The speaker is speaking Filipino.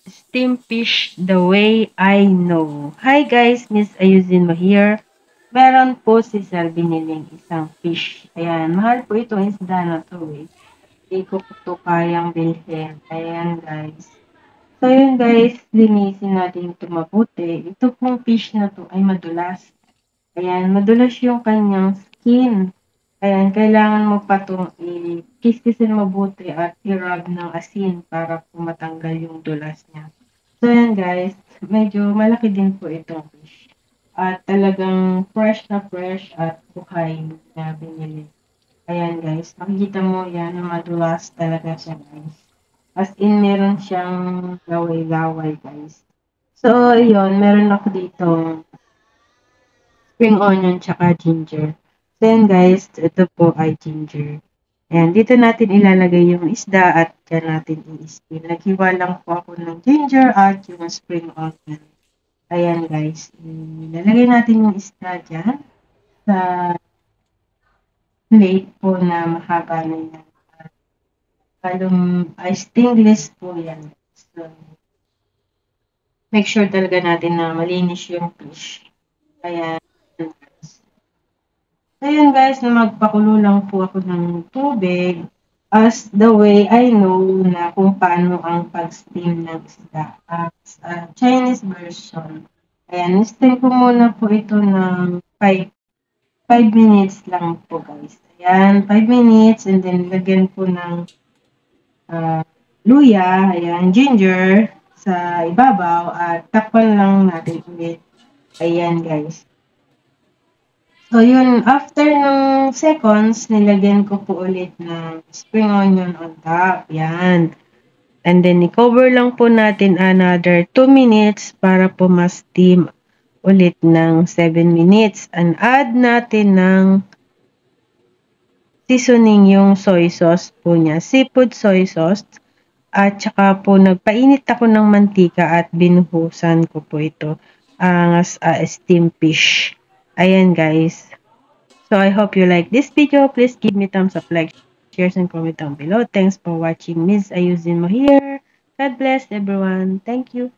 Steam fish the way I know. Hi guys, Miss Ayusin mo here. Meron po si Sir biniling isang fish. Ayan, mahal po itong isda na to eh. Hindi ko po to kayang bilhin. Ayan guys. So yun guys, linisin natin ito mabuti. Ito pong fish na to ay madulas. Ayan, madulas yung kanyang skin. Ayan, kailangan mo pa itong i-kiss-kissin mabuti at i-rub ng asin para po matanggal yung dulas niya. So, yan guys, medyo malaki din po itong fish. At talagang fresh at buhay na binili. Ayan guys, makikita mo yan, madulas talaga siya guys. As in, meron siyang laway-laway guys. So, yun, meron ako dito spring onion tsaka ginger. So, yan guys, ito po ay ginger. Ayan, dito natin ilalagay yung isda at dyan natin i-steam. Naghiwa lang po ako ng ginger at yung spring onion. Ayan guys, ilalagay natin yung isda dyan sa plate po na mahaba na yan. Ay stainless po yan. So, make sure talaga natin na malinis yung fish. Ayan. Ayan guys, na magpakulo lang po ako ng tubig as the way I know na kung paano ang pag-steam ng isda. Chinese version. Ayan, steam ko muna po ito ng 5 minutes lang po guys. Ayan, 5 minutes and then lagyan po ng luya, ayan, ginger sa ibabaw at takpan lang natin ulit. Ayan guys. So, yun, after ng seconds, nilagyan ko po ulit ng spring onion on top. Yan. And then, i-cover lang po natin another 2 minutes para po ma-steam ulit ng 7 minutes. And add natin ng seasoning yung soy sauce po niya. Seafood soy sauce. At saka po, nagpainit ako ng mantika at binuhusan ko po ito as a steam fish. Ayan guys. So I hope you like this video. Please give me thumbs up, like, shares, and comment down below. Thanks for watching. Miss Ayusin mo here. God bless everyone. Thank you.